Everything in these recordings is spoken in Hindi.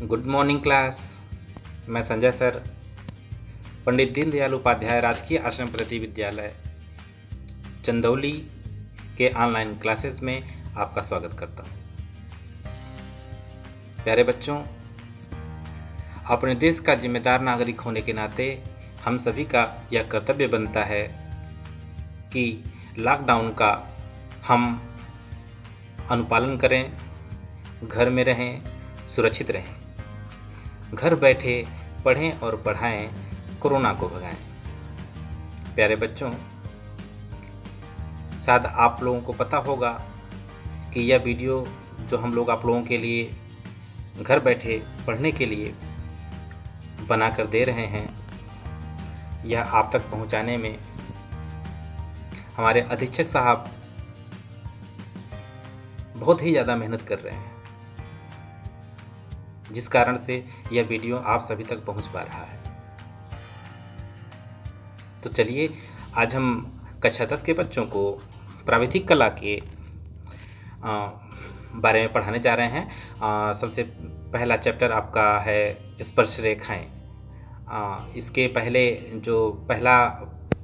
Good morning class. मैं संजय सर, पंडित दीनदयाल उपाध्याय राजकीय आश्रम प्रति विद्यालय चंदौली के ऑनलाइन क्लासेस में आपका स्वागत करता हूँ। प्यारे बच्चों, अपने देश का जिम्मेदार नागरिक होने के नाते हम सभी का यह कर्तव्य बनता है कि लॉकडाउन का हम अनुपालन करें, घर में रहें, सुरक्षित रहें, घर बैठे पढ़ें और पढ़ाएं, कोरोना को भगाएं। प्यारे बच्चों, शायद आप लोगों को पता होगा कि यह वीडियो जो हम लोग आप लोगों के लिए घर बैठे पढ़ने के लिए बना कर दे रहे हैं, यह आप तक पहुंचाने में हमारे अधीक्षक साहब बहुत ही ज़्यादा मेहनत कर रहे हैं, जिस कारण से यह वीडियो आप सभी तक पहुंच पा रहा है। तो चलिए, आज हम कक्षा 10 के बच्चों को प्राविधिक कला के बारे में पढ़ाने जा रहे हैं। सबसे पहला चैप्टर आपका है स्पर्श रेखाएं। इसके पहले जो पहला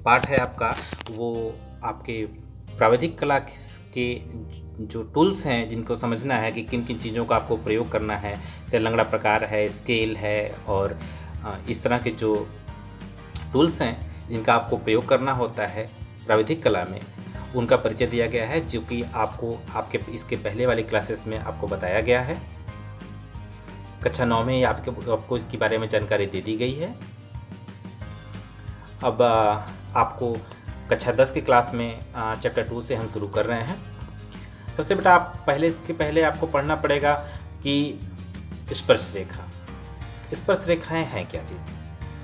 पार्ट है आपका, वो आपके प्राविधिक कला के जो टूल्स हैं, जिनको समझना है कि किन किन चीज़ों का आपको प्रयोग करना है, जैसे लंगड़ा प्रकार है, स्केल है, और इस तरह के जो टूल्स हैं जिनका आपको प्रयोग करना होता है प्राविधिक कला में, उनका परिचय दिया गया है, जो कि आपको आपके इसके पहले वाली क्लासेस में आपको बताया गया है। कक्षा 9 में आपको इसके बारे में जानकारी दे दी गई है। अब आपको कक्षा 10 की क्लास में चैप्टर 2 से हम शुरू कर रहे हैं। सबसे बेटा इसके पहले आपको पढ़ना पड़ेगा कि स्पर्श रेखा। स्पर्श रेखाएं हैं क्या चीज़?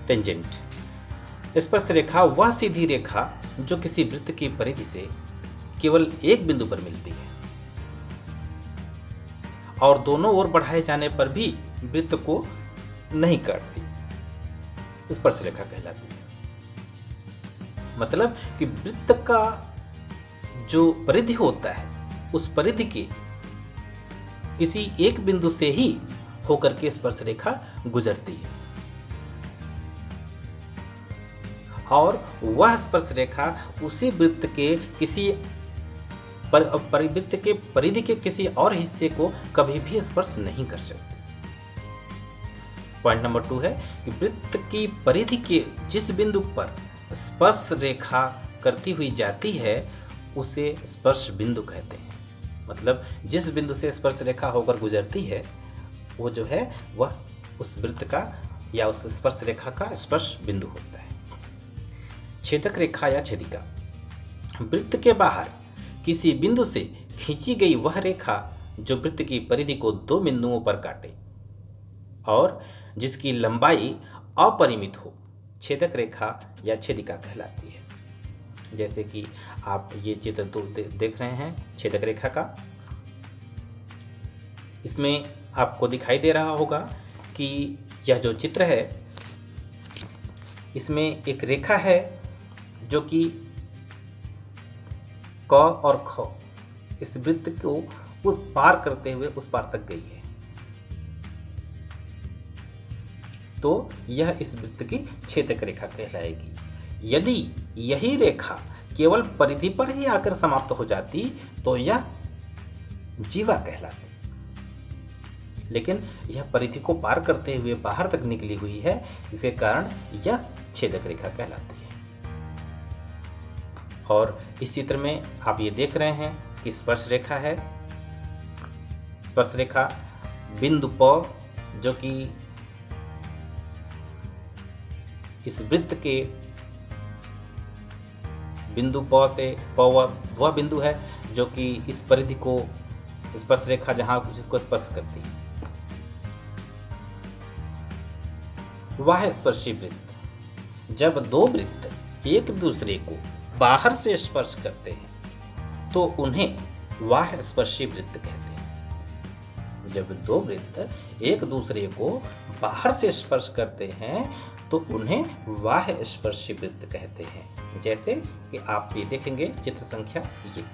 टेंजेंट। स्पर्श रेखा वह सीधी रेखा जो किसी वृत्त की परिधि से केवल एक बिंदु पर मिलती है और दोनों ओर बढ़ाए जाने पर भी वृत्त को नहीं काटती, स्पर्श रेखा कहलाती है। मतलब कि वृत्त का जो परिधि होता है, उस परिधि के किसी एक बिंदु से ही होकर के स्पर्श रेखा गुजरती है, और वह स्पर्श रेखा उसी वृत्त के किसी परिवृत्त के परिधि के किसी और हिस्से को कभी भी स्पर्श नहीं कर सकती। पॉइंट नंबर 2 है कि वृत्त की परिधि के जिस बिंदु पर स्पर्श रेखा करती हुई जाती है, उसे स्पर्श बिंदु कहते हैं। मतलब जिस बिंदु से स्पर्श रेखा होकर गुजरती है, वो जो है वह उस वृत्त का या उस स्पर्श रेखा का स्पर्श बिंदु होता है। छेदक रेखा या छेदिका, वृत्त के बाहर किसी बिंदु से खींची गई वह रेखा जो वृत्त की परिधि को 2 बिंदुओं पर काटे और जिसकी लंबाई अपरिमित हो, छेदक रेखा या छेदिका कहलाती है। जैसे कि आप ये चित्र देख रहे हैं छेदक रेखा का। इसमें आपको दिखाई दे रहा होगा कि यह जो चित्र है, इसमें एक रेखा है जो कि क और ख इस वृत्त को पार करते हुए उस पार तक गई है। तो यह इस वृत्त की छेदक रेखा कहलाएगी। यदि यही रेखा केवल परिधि पर ही आकर समाप्त हो जाती तो यह जीवा कहलाती, लेकिन यह परिधि को पार करते हुए बाहर तक निकली हुई है, इसके कारण यह छेदक रेखा कहलाती है। और इस चित्र में आप ये देख रहे हैं कि स्पर्श रेखा है। स्पर्श रेखा बिंदु प, जो कि इस वृत्त के बिंदु प से वह बिंदु है जो कि इस परिधि को स्पर्श रेखा जहां जिसको स्पर्श करती है, वह स्पर्शी वृत्त। जब 2 वृत्त एक दूसरे को बाहर से स्पर्श करते हैं तो उन्हें वाह्य स्पर्शी वृत्त कहते हैं। जब 2 वृत्त एक दूसरे को बाहर से स्पर्श करते हैं तो उन्हें वाह्य स्पर्शी वृत्त कहते हैं। जैसे कि आप ये देखेंगे चित्र संख्या ये।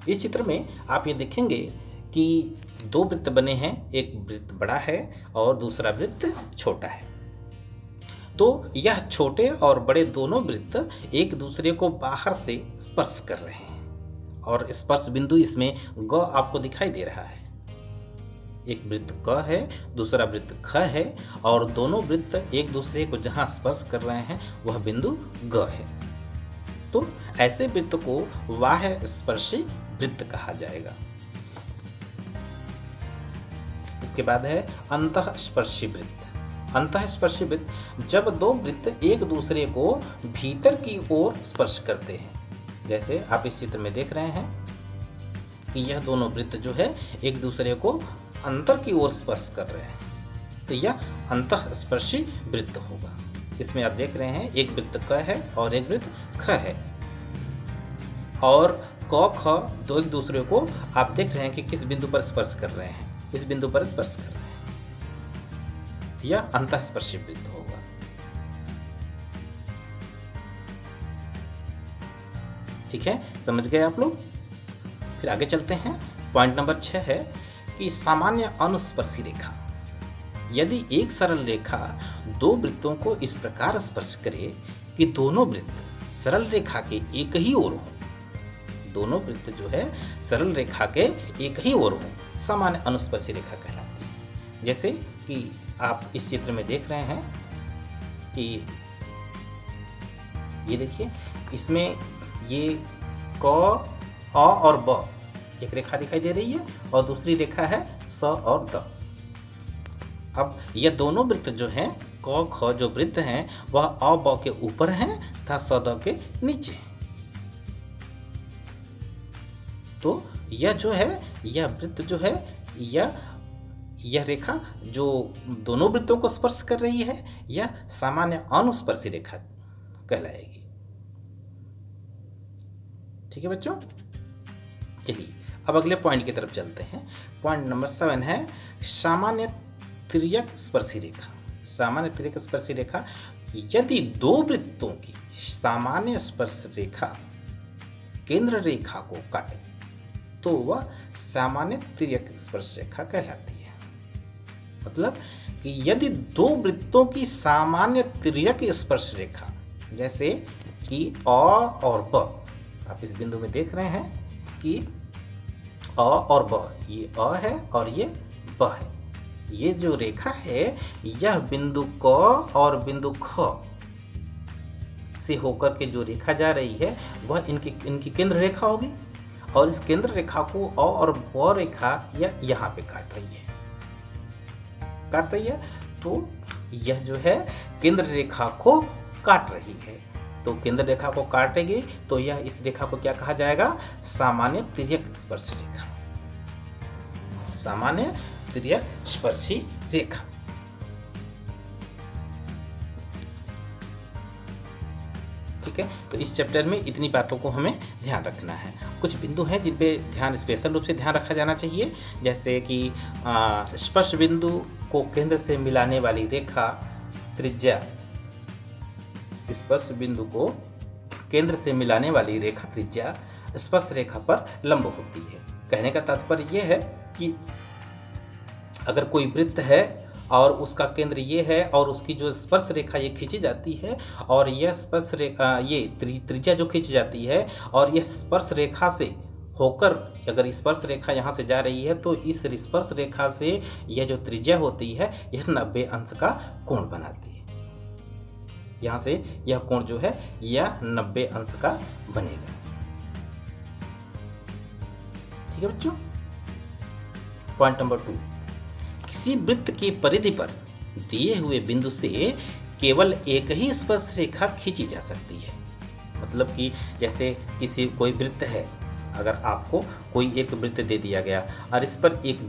इस चित्र में आप ये देखेंगे कि दो वृत्त बने हैं, एक वृत्त बड़ा है और दूसरा वृत्त छोटा है। तो यह छोटे और बड़े दोनों वृत्त एक दूसरे को बाहर से स्पर्श कर रहे हैं और स्पर्श बिंदु इसमें ग आपको दिखाई दे रहा है। एक वृत्त क है, दूसरा वृत्त ख है और दोनों वृत्त एक दूसरे को जहां स्पर्श कर रहे हैं वह बिंदु ग है। तो ऐसे वृत्त को बाह्य स्पर्शी वृत्त कहा जाएगा। इसके बाद है अंतःस्पर्शी वृत्त। अंतःस्पर्शी वृत्त जब दो वृत्त एक दूसरे को भीतर की ओर स्पर्श करते हैं। जैसे आप इस चित्र में देख रहे हैं कि यह दोनों वृत्त जो है एक दूसरे को अंतर की ओर स्पर्श कर रहे हैं, तो यह अंतःस्पर्शी वृत्त होगा। इसमें आप देख रहे हैं एक वृत्त क है और एक वृत्त ख है और क ख दो एक दूसरे को आप देख रहे हैं कि किस बिंदु पर स्पर्श कर रहे हैं, इस बिंदु पर स्पर्श कर रहे हैं। यह अंतःस्पर्शी वृत्त होगा। ठीक है, समझ गए आप लोग। फिर आगे चलते हैं। पॉइंट नंबर 6 है कि सामान्य अनुस्पर्शी रेखा। यदि एक सरल रेखा दो वृत्तों को इस प्रकार स्पर्श करे कि दोनों वृत्त सरल रेखा के एक ही ओर हो, दोनों वृत्त जो है सरल रेखा के एक ही ओर हो, सामान्य अनुस्पर्शी रेखा कहलाती है। जैसे कि आप इस चित्र में देख रहे हैं कि ये देखिए, इसमें ये क, अ और ब एक रेखा दिखाई दे रही है और दूसरी रेखा है स और द। अब ये दोनों वृत्त जो हैं, क ख जो वृत्त हैं वह अ ब के ऊपर हैं तथा स द के नीचे। तो यह जो है, यह वृत्त जो है, यह रेखा जो दोनों वृत्तों को स्पर्श कर रही है, यह सामान्य अनुस्पर्शी रेखा कहलाएगी। ठीक है बच्चों, चलिए अब अगले पॉइंट की तरफ चलते हैं। पॉइंट नंबर 7 है सामान्य तिर्यक स्पर्शी रेखा। सामान्य तिर्यक स्पर्शी रेखा, यदि दो वृत्तों की सामान्य स्पर्श रेखा केंद्र रेखा को काटे तो वह सामान्य तिर्यक स्पर्श रेखा कहलाती है। मतलब कि यदि दो वृत्तों की सामान्य तिर्यक स्पर्श रेखा, जैसे कि अ और ब, आप इस बिंदु में देख रहे हैं कि अ और ब, ये अ है और ये ब है। ये जो रेखा है यह बिंदु क और बिंदु ख से होकर के जो रेखा जा रही है वह इनकी केंद्र रेखा होगी और इस केंद्र रेखा को अ और ब रेखा यहाँ पे काट रही है। तो यह जो है केंद्र रेखा को काट रही है। तो केंद्र रेखा को काटेगी तो यह इस रेखा को क्या कहा जाएगा? सामान्य तिर्यक स्पर्श रेखा। सामान्य तिर्यक स्पर्शी रेखा। ठीक है, तो इस चैप्टर में इतनी बातों को हमें ध्यान रखना है। कुछ बिंदु हैं जिन पे ध्यान स्पेशल रूप से ध्यान रखा जाना चाहिए, जैसे कि स्पर्श बिंदु को केंद्र से मिलाने वाली रेखा त्रिज्या। स्पर्श बिंदु को केंद्र से मिलाने वाली रेखा त्रिज्या स्पर्श रेखा पर लंब होती है। कहने का तात्पर्य यह है कि अगर कोई वृत्त है और उसका केंद्र ये है और उसकी जो स्पर्श रेखा ये खींची जाती है और यह स्पर्श रेखा ये त्रिज्या जो खींची जाती है और यह स्पर्श रेखा से होकर अगर स्पर्श रेखा यहाँ से जा रही है तो इस स्पर्श रेखा से यह जो त्रिज्या होती है यह 90 अंश का कोण बनाती है। यहाँ से यह कोण जो है यह 90 अंश का बनेगा। ठीक है बच्चों। पॉइंट नंबर 2, किसी वृत्त की परिधि पर दिए हुए बिंदु से केवल एक ही स्पर्श रेखा खींची जा सकती है। मतलब कि जैसे कोई वृत्त है, अगर आपको कोई एक वृत्त दे दिया गया और इस पर एक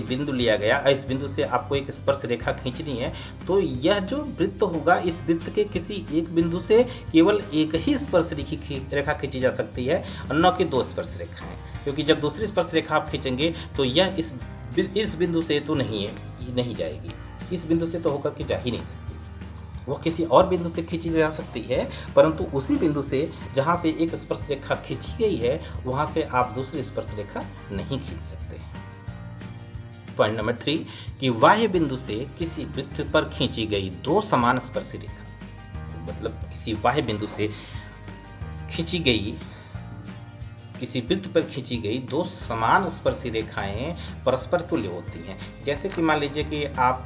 बिंदु लिया गया और इस बिंदु से आपको एक स्पर्श रेखा खींचनी है, तो यह जो वृत्त होगा इस वृत्त के किसी एक बिंदु से केवल एक ही स्पर्श रेखा खींची जा सकती है और न कि 2 स्पर्श रेखाएं। क्योंकि जब दूसरी स्पर्श रेखा आप खींचेंगे तो यह इस बिंदु से तो नहीं जाएगी, इस बिंदु से तो होकर के जा ही नहीं सकती। वह किसी और बिंदु से खींची जा सकती है, परंतु उसी बिंदु से जहाँ से एक स्पर्श रेखा खींची गई है वहाँ से आप दूसरी स्पर्श रेखा नहीं खींच सकते। पॉइंट नंबर 3 कि बाह्य बिंदु से किसी वृत्त पर खींची गई दो समान स्पर्शी रेखा, मतलब किसी बाह्य बिंदु से खींची गई किसी वृत्त पर खींची गई दो समान स्पर्शी रेखाएं परस्पर तुल्य होती हैं। जैसे कि मान लीजिए कि आप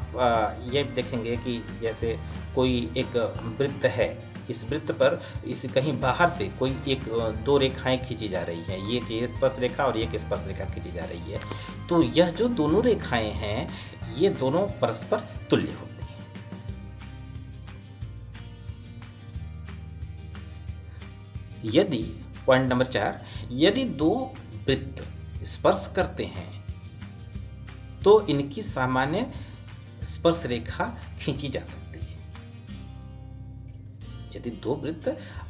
ये देखेंगे कि जैसे कोई एक वृत्त है, इस वृत्त पर इस कहीं बाहर से कोई एक दो रेखाएं खींची जा रही हैं, ये स्पर्श रेखा और एक स्पर्श रेखा खींची जा रही है, तो यह जो दोनों रेखाएं हैं ये दोनों परस्पर तुल्य होती हैं। यदि पॉइंट नंबर 4, यदि दो वृत्त स्पर्श करते हैं तो इनकी सामान्य स्पर्श रेखा खींची जा सकती है। यदि दो वृत्त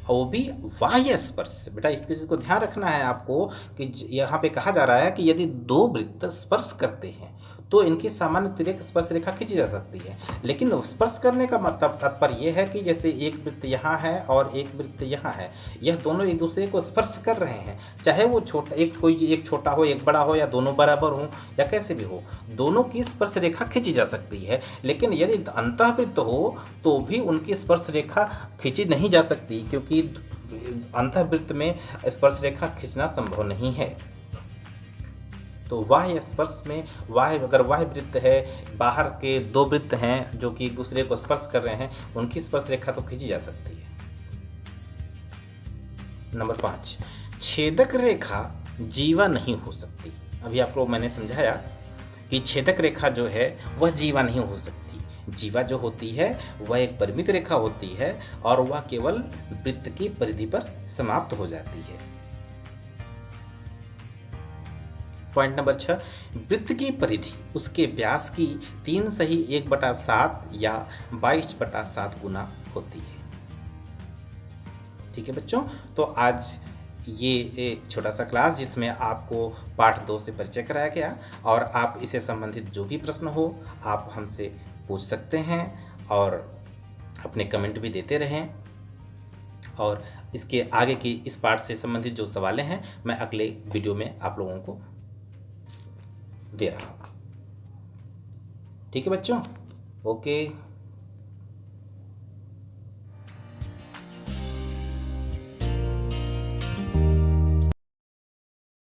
वो भी बाह्य स्पर्श, बेटा इस चीज को ध्यान रखना है आपको कि यहाँ पे कहा जा रहा है कि यदि दो वृत्त स्पर्श करते हैं तो इनकी सामान्य तिर्यक स्पर्श रेखा खींची जा सकती है। लेकिन स्पर्श करने का मतलब तात्पर्य यह है कि जैसे एक वृत्त यहाँ है और एक वृत्त यहाँ है, यह दोनों एक दूसरे को स्पर्श कर रहे हैं, चाहे वो एक छोटा हो एक बड़ा हो या दोनों बराबर हो या कैसे भी हो, दोनों की स्पर्श रेखा खींची जा सकती है। लेकिन यदि अंतःवृत्त हो तो भी उनकी स्पर्श रेखा खींची नहीं जा सकती, क्योंकि अंतःवृत्त में स्पर्श रेखा खींचना संभव नहीं है। तो बाह्य स्पर्श में अगर बाह्य वृत्त है, बाहर के दो वृत्त हैं जो कि एक दूसरे को स्पर्श कर रहे हैं, उनकी स्पर्श रेखा तो खींची जा सकती है। नंबर 5, छेदक रेखा जीवा नहीं हो सकती। अभी आपको मैंने समझाया कि छेदक रेखा जो है वह जीवा नहीं हो सकती। जीवा जो होती है वह एक परिमित रेखा होती है और वह केवल वृत्त की परिधि पर समाप्त हो जाती है। पॉइंट नंबर 6, वृत्त की परिधि उसके व्यास की 3/1/7 या 22/7 गुना होती है। ठीक है बच्चों, तो आज ये छोटा सा क्लास जिसमें आपको पाठ 2 से परिचय कराया गया, और आप इससे संबंधित जो भी प्रश्न हो आप हमसे पूछ सकते हैं और अपने कमेंट भी देते रहें। और इसके आगे की इस पाठ से संबंधित जो सवालें हैं मैं अगले वीडियो में आप लोगों को दे रहा हूँ। ठीक है बच्चों, ओके।